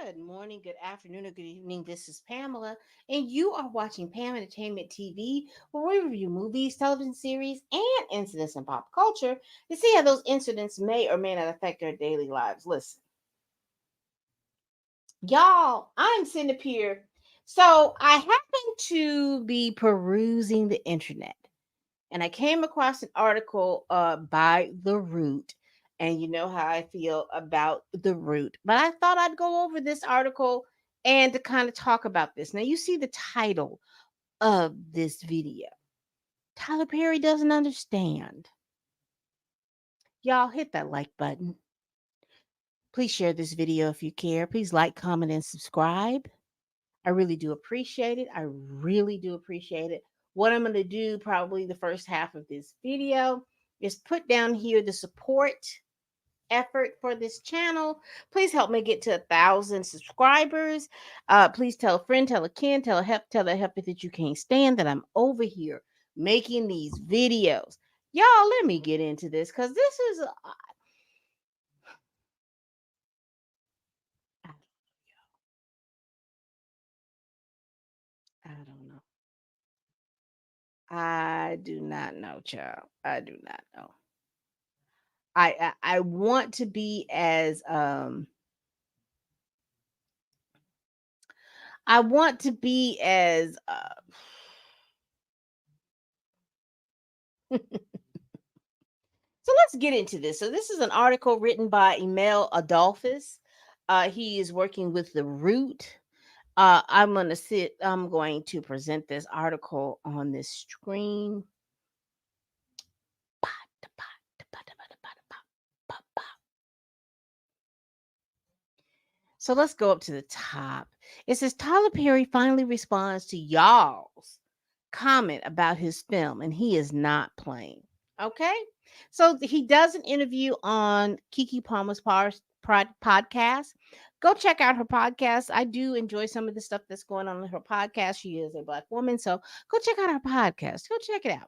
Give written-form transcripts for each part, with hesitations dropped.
Good morning, good afternoon, or good evening. This is Pamela, and you are watching Pam Entertainment TV, where we review movies, television series, and incidents in pop culture to see how those incidents may or may not affect our daily lives. Listen, y'all, I'm sitting up here. So I happened to be perusing the internet, and I came across an article by The Root. And you know how I feel about The Root. But I thought I'd go over this article and to kind of talk about this. Now, you see the title of this video. Tyler Perry doesn't understand. Y'all hit that like button. Please share this video if you care. Please like, comment, and subscribe. I really do appreciate it. I really do appreciate it. What I'm going to do probably the first half of this video is put down here the support effort for this channel. Please help me get to 1,000 subscribers. Please tell a friend, tell a kin, tell a help that you can't stand that I'm over here making these videos. Y'all, let me get into this because this is I don't know. I do not know, child. I do not know. I want to be as I want to be as So let's get into this. So this is an article written by Emil Adolphus. He is working with The Root. I'm going to present this article on this screen. So let's go up to the top. It says Tyler Perry finally responds to y'all's comment about his film, and he is not playing. Okay. So he does an interview on Kiki Palmer's podcast. Go check out her podcast. I do enjoy some of the stuff that's going on in her podcast. She is a Black woman. So go check out her podcast. Go check it out.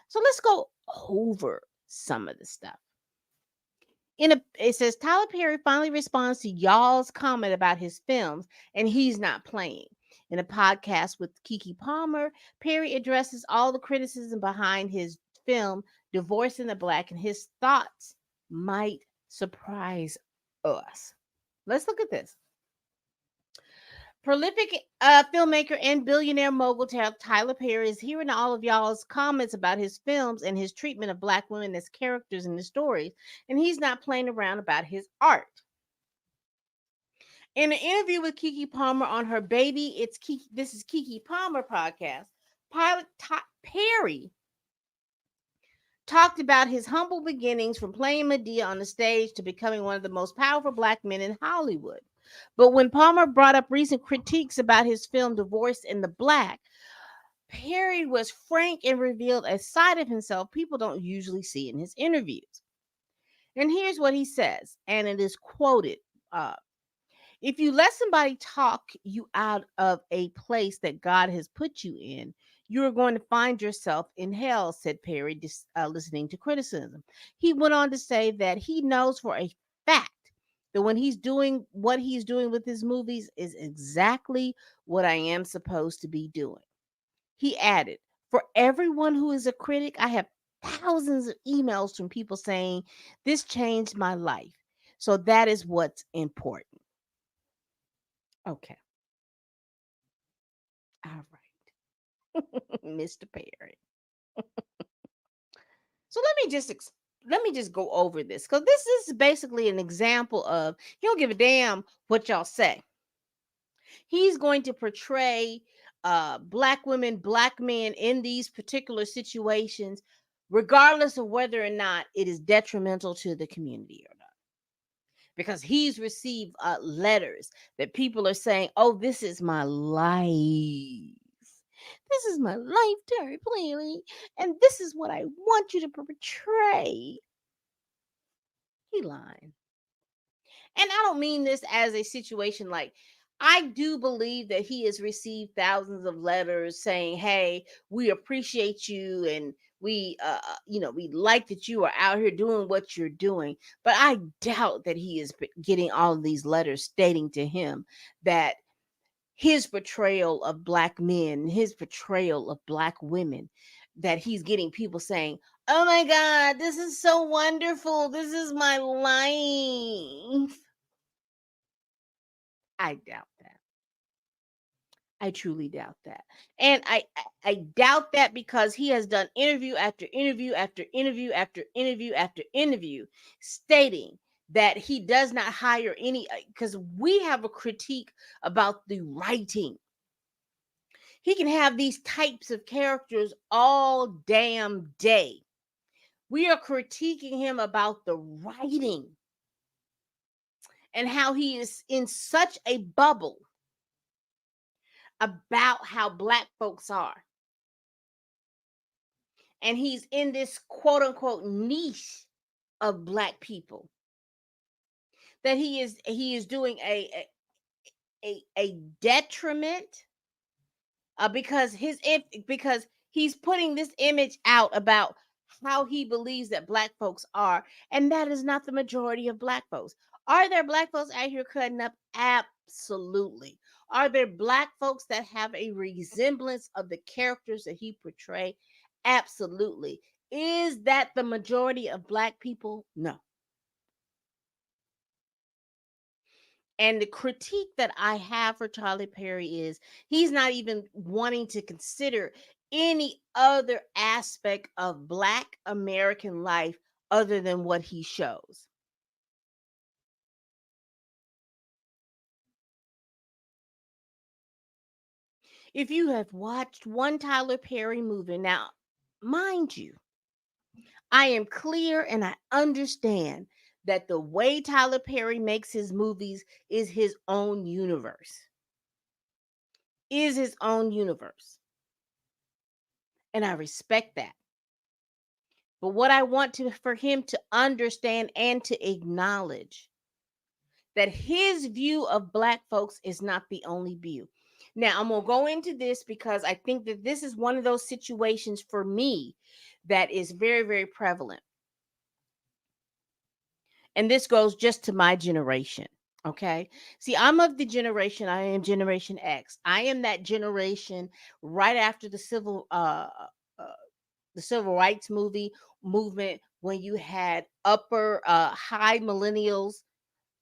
So let's go over some of the stuff. It says Tyler Perry finally responds to y'all's comment about his films, and he's not playing. In a podcast with Kiki Palmer, Perry addresses all the criticism behind his film Divorcing the Black, and his thoughts might surprise us. Let's look at this. Prolific filmmaker and billionaire mogul Tyler Perry is hearing all of y'all's comments about his films and his treatment of Black women as characters in the stories, and he's not playing around about his art. In an interview with Kiki Palmer on her Baby It's Kiki, this is Kiki Palmer podcast, Perry talked about his humble beginnings from playing Medea on the stage to becoming one of the most powerful Black men in Hollywood. But when Palmer brought up recent critiques about his film Divorced in the Black, Perry was frank and revealed a side of himself people don't usually see in his interviews. And here's what he says, and it is quoted. If you let somebody talk you out of a place that God has put you in, you are going to find yourself in hell, said Perry, listening to criticism. He went on to say that he knows for a fact that when he's doing what he's doing with his movies is exactly what I am supposed to be doing. He added, for everyone who is a critic, I have thousands of emails from people saying, this changed my life. So that is what's important. Okay. All right. Mr. Perry. So let me just go over this because this is basically an example of he don't give a damn what y'all say. He's going to portray Black women, Black men in these particular situations, regardless of whether or not it is detrimental to the community or not. Because he's received letters that people are saying, "Oh, this is my life. This is my life, Terry Plainly, and this is what I want you to portray." He lying. And I don't mean this as a situation like I do believe that he has received thousands of letters saying, "Hey, we appreciate you, and we like that you are out here doing what you're doing." But I doubt that he is getting all of these letters stating to him that his portrayal of black men, his portrayal of black women, that he's getting people saying, "Oh my God, this is so wonderful. This is my life." I doubt that. I truly doubt that. And I doubt that because he has done interview after interview after interview after interview after interview stating that he does not hire any, because we have a critique about the writing. He can have these types of characters all damn day. We are critiquing him about the writing and how he is in such a bubble about how black folks are. And he's in this quote unquote niche of black people that he is doing a detriment, because he's putting this image out about how he believes that black folks are, and that is not the majority of black folks. Are there black folks out here cutting up? Absolutely. Are there black folks that have a resemblance of the characters that he portrayed? Absolutely. Is that the majority of black people? No. And the critique that I have for Tyler Perry is he's not even wanting to consider any other aspect of Black American life other than what he shows. If you have watched one Tyler Perry movie, now, mind you, I am clear and I understand that the way Tyler Perry makes his movies is his own universe. Is his own universe. And I respect that. But what I want to for him to understand and to acknowledge that his view of black folks is not the only view. Now, I'm going to go into this because I think that this is one of those situations for me that is very, very prevalent. And this goes just to my generation. Okay. See, I'm of the generation, I am Generation X. I am that generation right after uh the civil rights movement, when you had upper high millennials,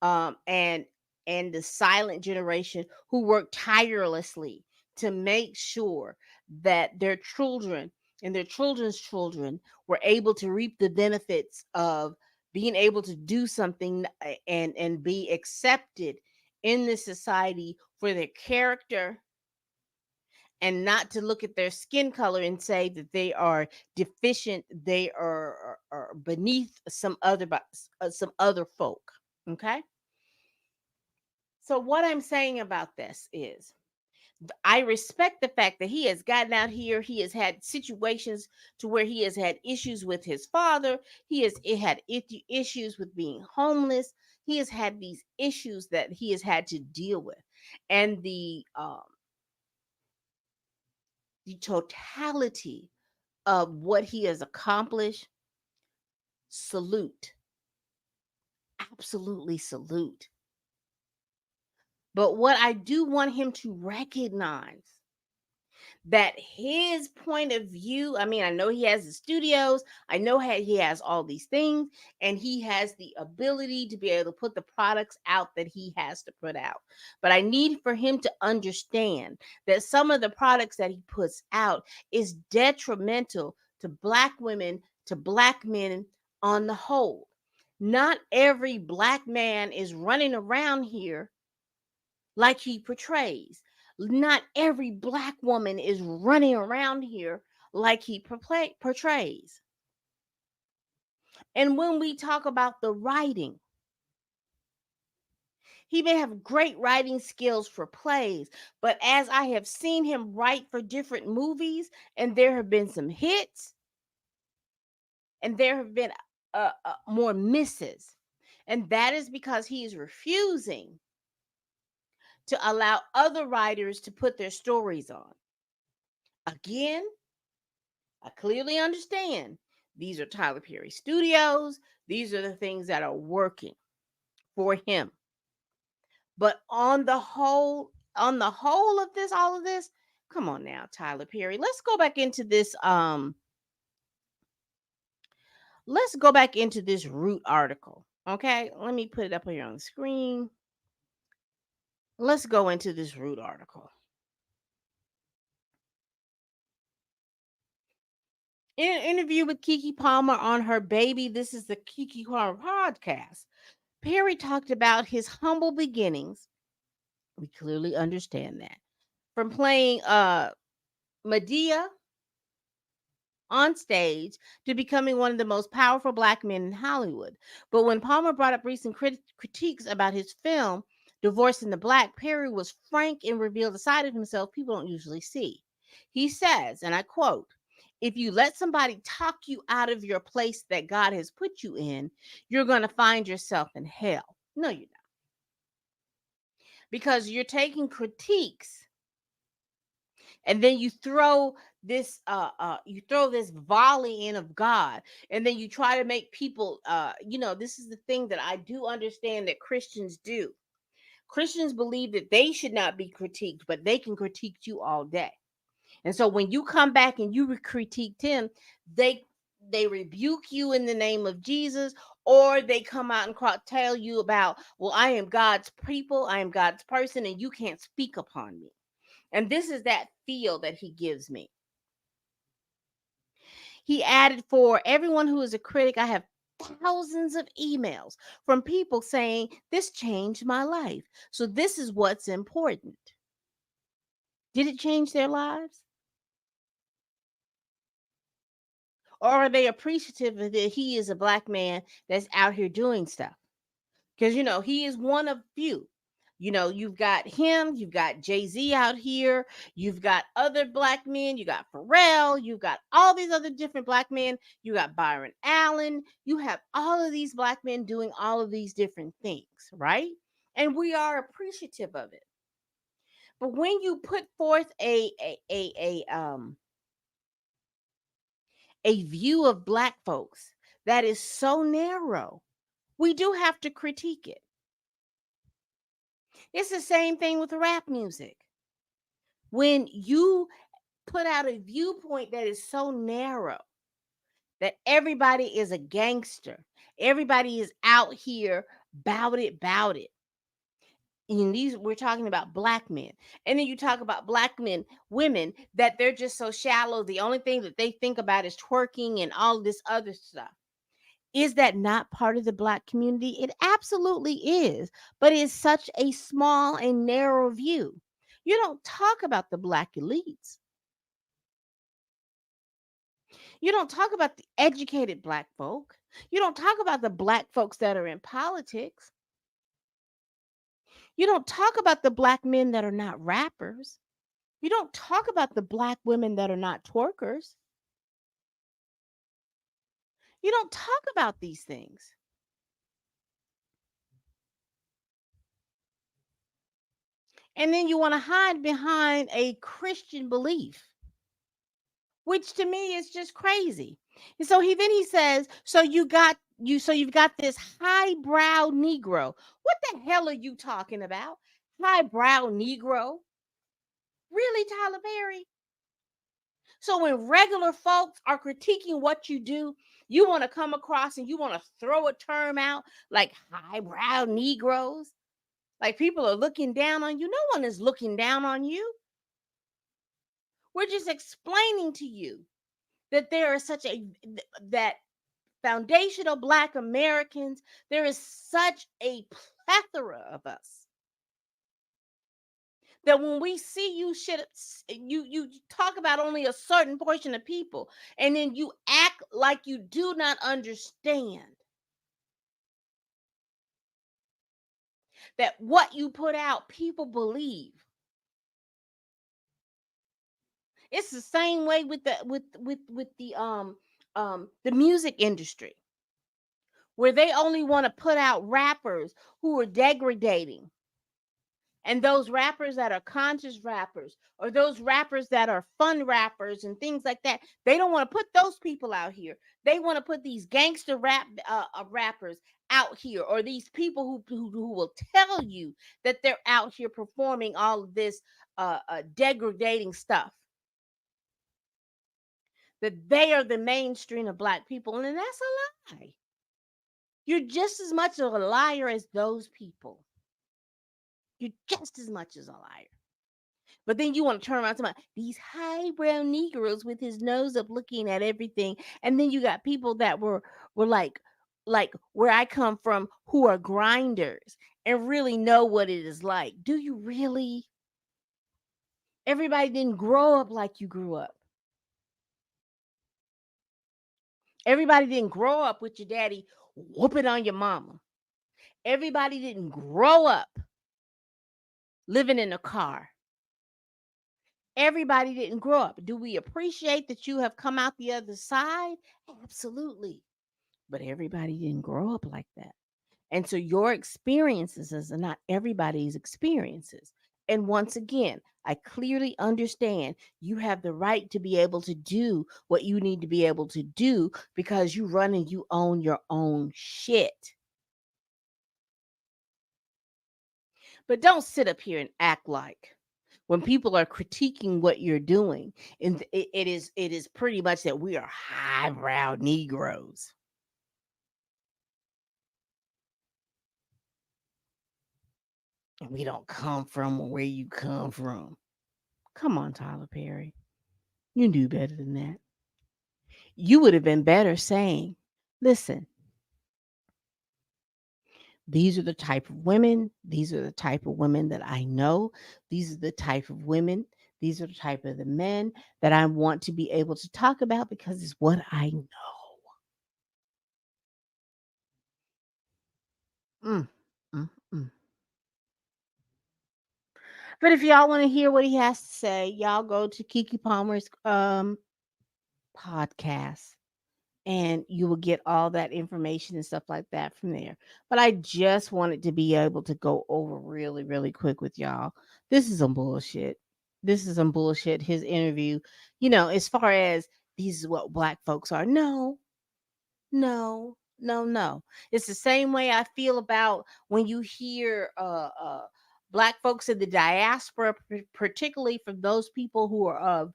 and the silent generation who worked tirelessly to make sure that their children and their children's children were able to reap the benefits of being able to do something, and be accepted in this society for their character, and not to look at their skin color and say that they are deficient, they are beneath some other folk. Okay. So what I'm saying about this is I respect the fact that he has gotten out here. He has had situations to where he has had issues with his father. He has had issues with being homeless. He has had these issues that he has had to deal with, and the totality of what he has accomplished. Salute, absolutely salute. But what I do want him to recognize that his point of view, I mean, I know he has the studios, I know he has all these things, and he has the ability to be able to put the products out that he has to put out. But I need for him to understand that some of the products that he puts out is detrimental to black women, to black men on the whole. Not every black man is running around here like he portrays. Not every black woman is running around here like he portrays. And when we talk about the writing, he may have great writing skills for plays, but as I have seen him write for different movies, and there have been some hits, and there have been more misses. And that is because he is refusing to allow other writers to put their stories on. Again, I clearly understand these are Tyler Perry Studios. These are the things that are working for him. But on the whole of this, all of this, come on now, Tyler Perry. Let's go back into this Root article. Okay, let me put it up here on the screen. Let's go into this Root article. In an interview with Kiki Palmer on her baby, this is the Kiki Palmer podcast. Perry talked about his humble beginnings. We clearly understand that. From playing Medea on stage to becoming one of the most powerful black men in Hollywood. But when Palmer brought up recent critiques about his film, Divorcing the Black, Perry was frank and revealed a side of himself people don't usually see. He says, and I quote, "If you let somebody talk you out of your place that God has put you in, you're going to find yourself in hell." No, you're not. Because you're taking critiques and then you throw this volley in of God, and then you try to make people this is the thing that I do understand that Christians do. Christians believe that they should not be critiqued, but they can critique you all day. And so when you come back and you critiqued him, they rebuke you in the name of Jesus, or they come out and tell you about, well, I am God's people, I am God's person, and you can't speak upon me. And this is that feel that he gives me. He added, "For everyone who is a critic, I have thousands of emails from people saying this changed my life. So this is what's important." Did it change their lives? Or are they appreciative that he is a black man that's out here doing stuff? Because, he is one of few. You've got him, you've got Jay-Z out here, you've got other black men, you got Pharrell, you've got all these other different black men, you got Byron Allen, you have all of these black men doing all of these different things, right? And we are appreciative of it. But when you put forth a view of black folks that is so narrow, we do have to critique it. It's the same thing with rap music. When you put out a viewpoint that is so narrow that everybody is a gangster, everybody is out here bout it. And these, we're talking about black men. And then you talk about black men, women, that they're just so shallow. The only thing that they think about is twerking and all this other stuff. Is that not part of the black community? It absolutely is, but it's such a small and narrow view. You don't talk about the black elites. You don't talk about the educated black folk. You don't talk about the black folks that are in politics. You don't talk about the black men that are not rappers. You don't talk about the black women that are not twerkers. You don't talk about these things. And then you want to hide behind a Christian belief, which to me is just crazy. And so he says, you've got this highbrow Negro. What the hell are you talking about? Highbrow Negro? Really, Tyler Perry? So when regular folks are critiquing what you do, you want to come across and you want to throw a term out like highbrow Negroes? Like people are looking down on you. No one is looking down on you. We're just explaining to you that there is that foundational black Americans, there is such a plethora of us that when we see you talk about only a certain portion of people, and then you act like you do not understand that what you put out people believe. It's the same way with the music industry, where they only want to put out rappers who are degrading, And those rappers that are conscious rappers, or those rappers that are fun rappers and things like that, they don't want to put those people out here. They want to put these gangster rappers out here, or these people who will tell you that they're out here performing all of this degrading stuff, that they are the mainstream of Black people. And that's a lie. You're just as much of a liar as those people. You're just as much as a liar. But then you want to turn around to these highbrow Negroes with his nose up looking at everything. And then you got people that were like where I come from, who are grinders and really know what it is like. Do you really? Everybody didn't grow up like you grew up. Everybody didn't grow up with your daddy whooping on your mama. Everybody didn't grow up living in a car. Everybody didn't grow up. Do we appreciate that you have come out the other side? Absolutely. But everybody didn't grow up like that. And so your experiences are not everybody's experiences. And once again, I clearly understand you have the right to be able to do what you need to be able to do because you run and you own your own shit. But don't sit up here and act like when people are critiquing what you're doing, and it is pretty much that we are highbrow Negroes. And we don't come from where you come from. Come on, Tyler Perry. You knew better than that. You would have been better saying, listen, these are the type of women. These are the type of women that I know. These are the type of women. These are the type of the men that I want to be able to talk about because it's what I know. Mm, mm, mm. But if y'all want to hear what he has to say, y'all go to Kiki Palmer's podcast, and you will get all that information and stuff like that from there. But I just wanted to be able to go over really, really quick with y'all. This is some bullshit. This is some bullshit. His interview, as far as these is what Black folks are. No, no, no, no. It's the same way I feel about when you hear Black folks in the diaspora, particularly from those people who are of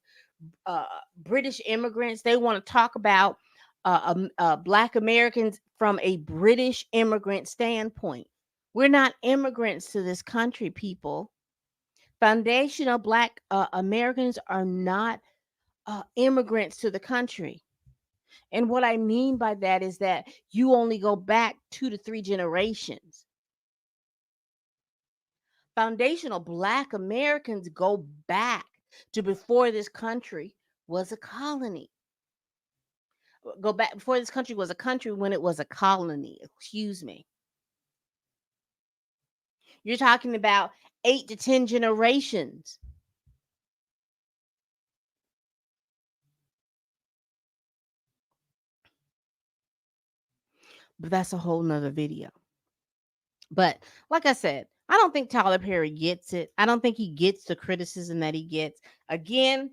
uh, British immigrants. They want to talk about Black Americans from a British immigrant standpoint. We're not immigrants to this country, people. Foundational Black Americans are not immigrants to the country. And what I mean by that is that you only go back 2 to 3 generations. Foundational Black Americans go back to before this country was a colony. Go back before this country was a country, when it was a colony. Excuse me. You're talking about 8 to 10 generations. But that's a whole nother video. But like I said, I don't think Tyler Perry gets it. I don't think he gets the criticism that he gets. Again,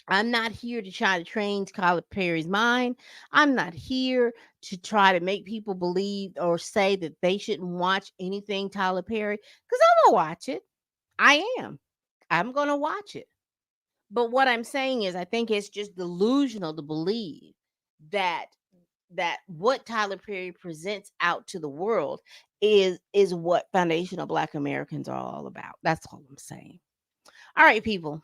I'm not here to try to change Tyler Perry's mind. I'm not here to try to make people believe or say that they shouldn't watch anything Tyler Perry, because I'm going to watch it. I am. I'm going to watch it. But what I'm saying is, I think it's just delusional to believe that what Tyler Perry presents out to the world is what foundational Black Americans are all about. That's all I'm saying. All right, people.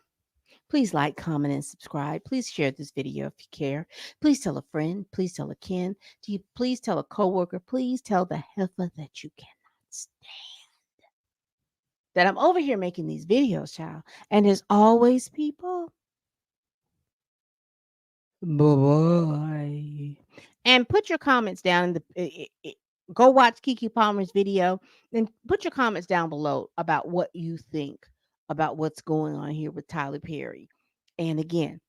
Please like, comment, and subscribe. Please share this video if you care. Please tell a friend. Please tell a kin. Please tell a coworker. Please tell the heifer that you cannot stand that I'm over here making these videos, child. And as always, people, bye. And put your comments down in go watch Kiki Palmer's video and put your comments down below about what you think about what's going on here with Tyler Perry. And again,